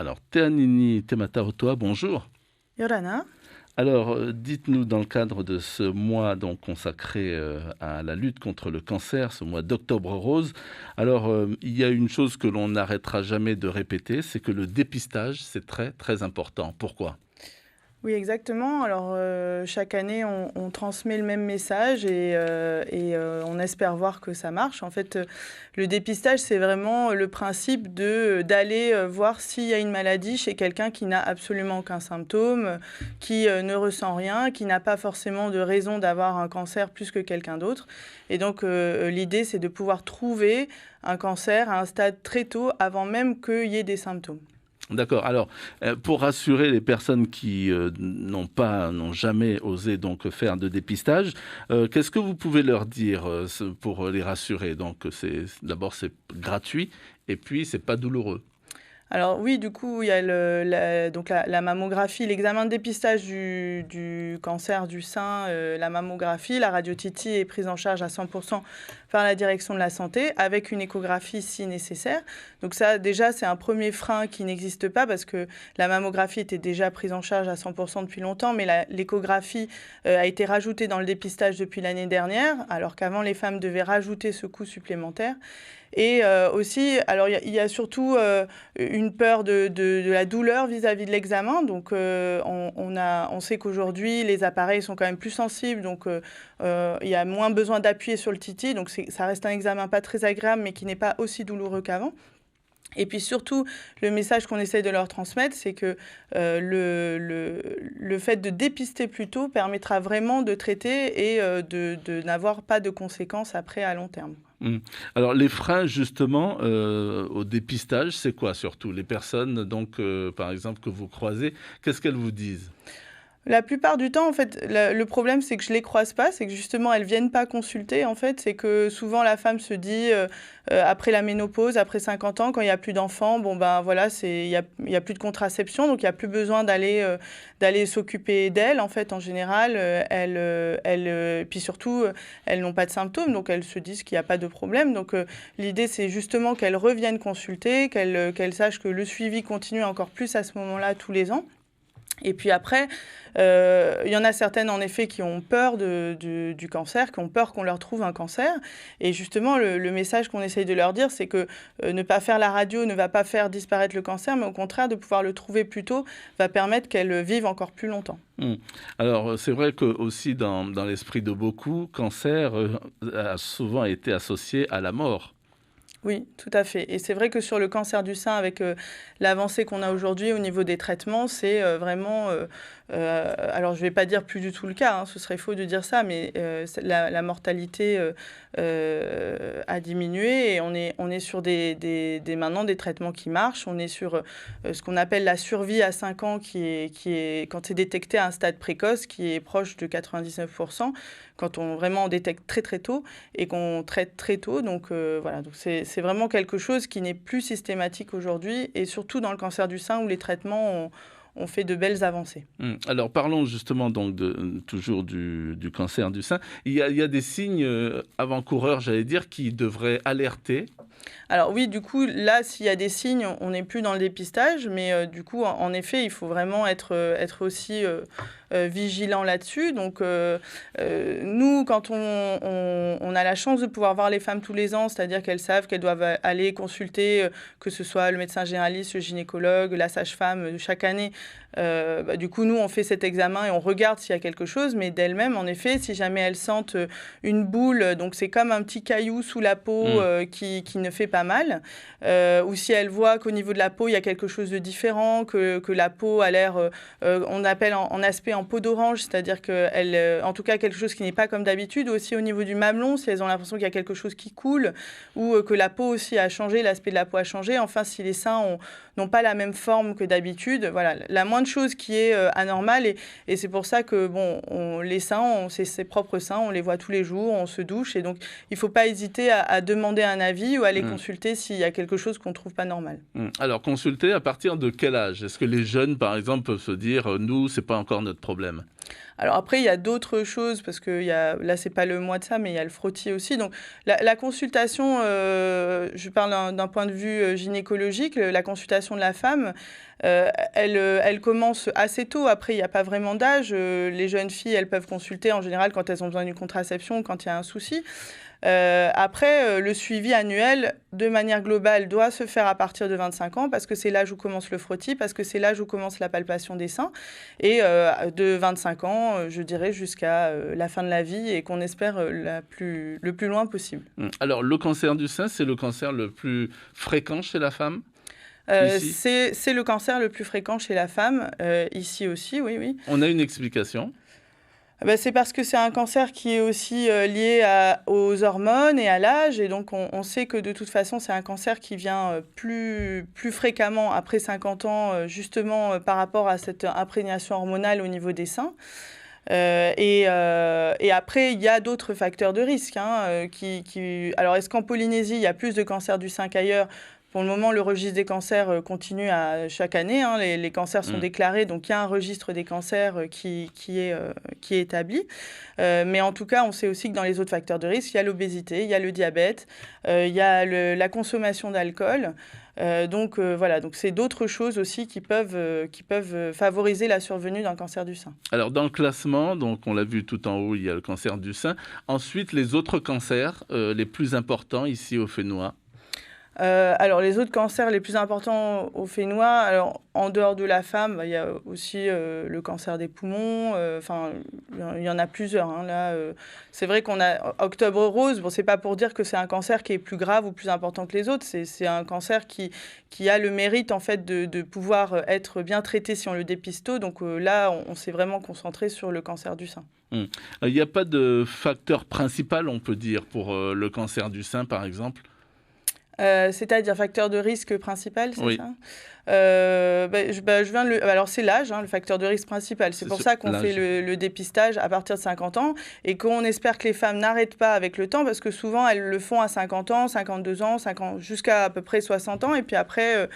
Alors, Teanini Temata-Otoa, bonjour. Yorana. Alors, dites-nous, dans le cadre de ce mois donc consacré à la lutte contre le cancer, ce mois d'Octobre Rose, alors il y a une chose que l'on n'arrêtera jamais de répéter, c'est que le dépistage, c'est très très important. Pourquoi ? Oui, exactement. Alors, chaque année, on transmet le même message et on espère voir que ça marche. En fait, le dépistage, c'est vraiment le principe d'aller voir s'il y a une maladie chez quelqu'un qui n'a absolument aucun symptôme, qui ne ressent rien, qui n'a pas forcément de raison d'avoir un cancer plus que quelqu'un d'autre. Et donc, l'idée, c'est de pouvoir trouver un cancer à un stade très tôt, avant même qu'il y ait des symptômes. D'accord. Alors, pour rassurer les personnes qui n'ont jamais osé donc faire de dépistage, qu'est-ce que vous pouvez leur dire pour les rassurer ? Donc, d'abord c'est gratuit et puis c'est pas douloureux. Alors oui, du coup, il y a la mammographie, l'examen de dépistage du cancer du sein, la mammographie, la radio-TT est prise en charge à 100% par la direction de la santé, avec une échographie si nécessaire. Donc ça, déjà, c'est un premier frein qui n'existe pas, parce que la mammographie était déjà prise en charge à 100% depuis longtemps, mais l'échographie a été rajoutée dans le dépistage depuis l'année dernière, alors qu'avant, les femmes devaient rajouter ce coût supplémentaire. Et aussi, alors il y a surtout une peur de la douleur vis-à-vis de l'examen. Donc on sait qu'aujourd'hui, les appareils sont quand même plus sensibles, donc il y a moins besoin d'appuyer sur le titi. Donc ça reste un examen pas très agréable, mais qui n'est pas aussi douloureux qu'avant. Et puis surtout, le message qu'on essaye de leur transmettre, c'est que le fait de dépister plus tôt permettra vraiment de traiter et de n'avoir pas de conséquences après à long terme. Alors les freins justement au dépistage, c'est quoi surtout? Les personnes donc par exemple que vous croisez, qu'est-ce qu'elles vous disent? La plupart du temps, en fait, le problème, c'est que je les croise pas, c'est que justement, elles viennent pas consulter, en fait. C'est que souvent, la femme se dit, après la ménopause, après 50 ans, quand il y a plus d'enfants, bon, ben voilà, il y a plus de contraception, donc il y a plus besoin d'aller s'occuper d'elles, en fait, en général. Puis surtout, elles n'ont pas de symptômes, donc elles se disent qu'il n'y a pas de problème. Donc l'idée, c'est justement qu'elles reviennent consulter, qu'elles sachent que le suivi continue encore plus à ce moment-là, tous les ans. Et puis après, il y en a certaines, en effet, qui ont peur du cancer, qui ont peur qu'on leur trouve un cancer. Et justement, le message qu'on essaye de leur dire, c'est que ne pas faire la radio ne va pas faire disparaître le cancer, mais au contraire, de pouvoir le trouver plus tôt va permettre qu'elles vivent encore plus longtemps. Alors, c'est vrai que aussi dans l'esprit de beaucoup, cancer a souvent été associé à la mort. Oui, tout à fait. Et c'est vrai que sur le cancer du sein, avec l'avancée qu'on a aujourd'hui au niveau des traitements, c'est vraiment... alors, je ne vais pas dire plus du tout le cas, hein, ce serait faux de dire ça, mais la mortalité a diminué et on est sur maintenant des traitements qui marchent. On est sur ce qu'on appelle la survie à 5 ans, qui est, quand c'est détecté à un stade précoce, qui est proche de 99%, quand on vraiment détecte très très tôt et qu'on traite très tôt. Donc voilà, donc c'est vraiment quelque chose qui n'est plus systématique aujourd'hui, et surtout dans le cancer du sein où les traitements ont fait de belles avancées. Alors parlons justement donc toujours du cancer du sein. Il y a des signes avant-coureurs, j'allais dire, qui devraient alerter. Alors oui, du coup, là, s'il y a des signes, on n'est plus dans le dépistage, mais du coup, en effet, il faut vraiment être aussi vigilant là-dessus. Donc, nous, quand on a la chance de pouvoir voir les femmes tous les ans, c'est-à-dire qu'elles savent qu'elles doivent aller consulter, que ce soit le médecin généraliste, le gynécologue, la sage-femme, chaque année, du coup, nous, on fait cet examen et on regarde s'il y a quelque chose, mais d'elles-mêmes, en effet, si jamais elles sentent une boule, donc c'est comme un petit caillou sous la peau qui ne fait pas mal, ou si elles voient qu'au niveau de la peau, il y a quelque chose de différent, que la peau a l'air, on appelle en aspect en peau d'orange, c'est-à-dire qu'elle, en tout cas, quelque chose qui n'est pas comme d'habitude, ou aussi au niveau du mamelon, si elles ont l'impression qu'il y a quelque chose qui coule, ou que la peau aussi a changé, l'aspect de la peau a changé, enfin, si les seins n'ont pas la même forme que d'habitude, voilà, la moindre chose qui est anormale, et c'est pour ça que, bon, les seins, c'est ses propres seins, on les voit tous les jours, on se douche, et donc, il ne faut pas hésiter à demander un avis ou à aller aller consulter s'il y a quelque chose qu'on ne trouve pas normal. Alors, consulter à partir de quel âge? Est-ce que les jeunes, par exemple, peuvent se dire, nous, ce n'est pas encore notre problème? Alors après, il y a d'autres choses, parce que là, ce n'est pas le mois de ça, mais il y a le frottis aussi. Donc la consultation, je parle d'un point de vue gynécologique, la consultation de la femme, elle commence assez tôt. Après, il n'y a pas vraiment d'âge. Les jeunes filles, elles peuvent consulter en général quand elles ont besoin d'une contraception ou quand il y a un souci. Après, le suivi annuel, de manière globale, doit se faire à partir de 25 ans parce que c'est l'âge où commence le frottis, parce que c'est l'âge où commence la palpation des seins. Et de 25 ans, je dirais, jusqu'à la fin de la vie et qu'on espère le plus loin possible. Alors, le cancer du sein, c'est le cancer le plus fréquent chez la femme? C'est le cancer le plus fréquent chez la femme, ici aussi, oui, oui. On a une explication? C'est parce que c'est un cancer qui est aussi lié aux hormones et à l'âge. Et donc, on sait que de toute façon, c'est un cancer qui vient plus fréquemment après 50 ans, justement par rapport à cette imprégnation hormonale au niveau des seins. Et après, il y a d'autres facteurs de risque. Alors, est-ce qu'en Polynésie, il y a plus de cancers du sein qu'ailleurs ? Pour le moment, le registre des cancers continue chaque année. Les cancers sont déclarés, donc il y a un registre des cancers qui est établi. Mais en tout cas, on sait aussi que dans les autres facteurs de risque, il y a l'obésité, il y a le diabète, il y a la consommation d'alcool. Donc c'est d'autres choses aussi qui peuvent favoriser la survenue d'un cancer du sein. Alors dans le classement, donc on l'a vu tout en haut, il y a le cancer du sein. Ensuite, les autres cancers les plus importants ici au Fénois. Alors, les autres cancers les plus importants au Fénois, alors, en dehors de la femme, il y a aussi le cancer des poumons. Il y en a plusieurs. Là, c'est vrai qu'on a Octobre Rose. Bon, c'est pas pour dire que c'est un cancer qui est plus grave ou plus important que les autres. C'est un cancer qui a le mérite, en fait, de pouvoir être bien traité si on le dépiste tôt. Donc là, on s'est vraiment concentré sur le cancer du sein. Il n'y a pas de facteur principal, on peut dire, pour le cancer du sein, par exemple? C'est-à-dire facteur de risque principal, c'est ça? Je viens de le... Alors, c'est l'âge, le facteur de risque principal. C'est pour ça qu'on fait le dépistage à partir de 50 ans et qu'on espère que les femmes n'arrêtent pas avec le temps parce que souvent, elles le font à 50 ans, 52 ans, jusqu'à à peu près 60 ans. Et puis après,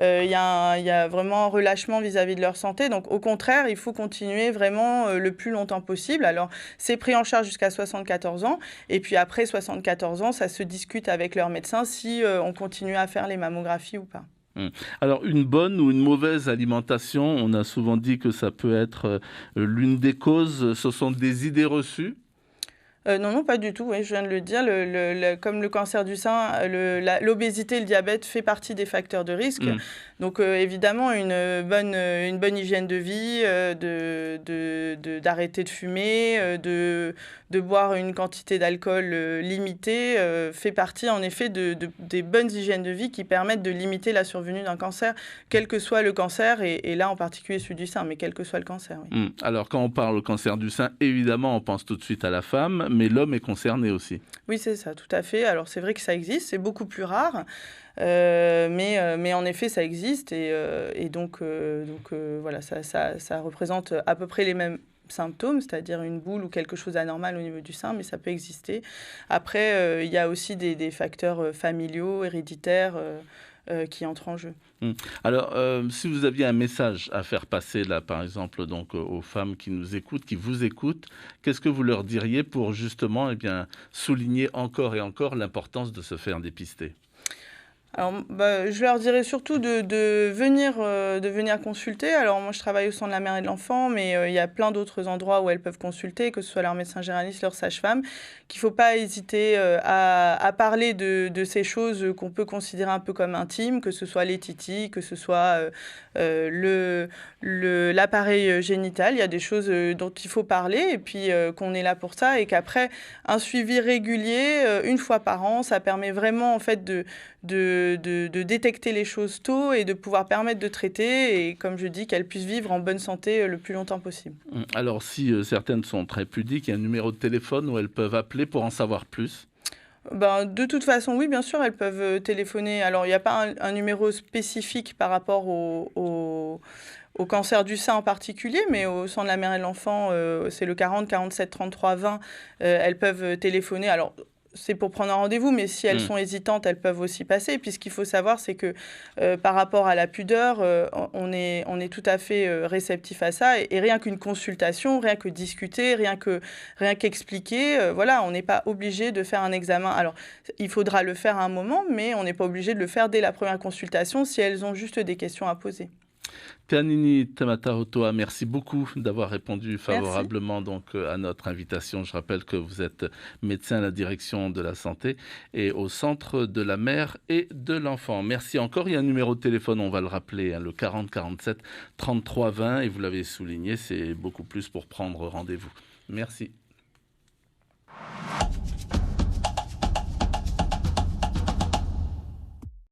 il y a vraiment un relâchement vis-à-vis de leur santé. Donc, au contraire, il faut continuer vraiment le plus longtemps possible. Alors, c'est pris en charge jusqu'à 74 ans. Et puis après 74 ans, ça se discute avec leur médecin si on continue à faire les mammographies ou pas. Alors, une bonne ou une mauvaise alimentation, on a souvent dit que ça peut être l'une des causes. Ce sont des idées reçues? Non, pas du tout. Oui, je viens de le dire. Comme le cancer du sein, l'obésité et le diabète fait partie des facteurs de risque. Donc, évidemment, une bonne hygiène de vie, d'arrêter de fumer, de boire une quantité d'alcool limitée, fait partie, en effet, des bonnes hygiènes de vie qui permettent de limiter la survenue d'un cancer, quel que soit le cancer, et là, en particulier celui du sein, mais quel que soit le cancer. Oui. Alors, quand on parle du cancer du sein, évidemment, on pense tout de suite à la femme, mais l'homme est concerné aussi. Oui, c'est ça, tout à fait. Alors, c'est vrai que ça existe, c'est beaucoup plus rare, mais en effet, ça existe. Et donc, voilà, ça représente à peu près les mêmes symptômes, c'est-à-dire une boule ou quelque chose d'anormal au niveau du sein, mais ça peut exister. Après, il y a aussi des facteurs familiaux, héréditaires, qui entrent en jeu. Alors, si vous aviez un message à faire passer, là, par exemple, donc, aux femmes qui nous écoutent, qui vous écoutent, qu'est-ce que vous leur diriez pour justement souligner encore et encore l'importance de se faire dépister ? Alors, je leur dirais surtout de venir consulter. Alors, moi, je travaille au Centre de la mère et de l'enfant, mais il y a plein d'autres endroits où elles peuvent consulter, que ce soit leur médecin généraliste, leur sage-femme, qu'il ne faut pas hésiter à parler de ces choses qu'on peut considérer un peu comme intimes, que ce soit les titis, que ce soit l'appareil génital. Il y a des choses dont il faut parler et puis qu'on est là pour ça et qu'après, un suivi régulier, une fois par an, ça permet vraiment, en fait, de détecter les choses tôt et de pouvoir permettre de traiter et, comme je dis, qu'elles puissent vivre en bonne santé le plus longtemps possible. Alors, si certaines sont très pudiques, il y a un numéro de téléphone où elles peuvent appeler pour en savoir plus? De toute façon, oui, bien sûr, elles peuvent téléphoner. Alors, il n'y a pas un numéro spécifique par rapport au cancer du sein en particulier, mais au Centre de la mère et de l'enfant, c'est le 40 47 33 20. Elles peuvent téléphoner. Alors, c'est pour prendre un rendez-vous, mais si elles sont hésitantes, elles peuvent aussi passer. Puis ce qu'il faut savoir, c'est que par rapport à la pudeur, on est tout à fait réceptif à ça. Et rien qu'une consultation, rien que discuter, rien qu'expliquer, voilà, on n'est pas obligé de faire un examen. Alors, il faudra le faire à un moment, mais on n'est pas obligé de le faire dès la première consultation si elles ont juste des questions à poser. Kanini Tamatahotoa, merci beaucoup d'avoir répondu favorablement à notre invitation. Je rappelle que vous êtes médecin à la direction de la santé et au centre de la mère et de l'enfant. Merci encore. Il y a un numéro de téléphone, on va le rappeler, le 40 47 33 20, et vous l'avez souligné, c'est beaucoup plus pour prendre rendez-vous. Merci.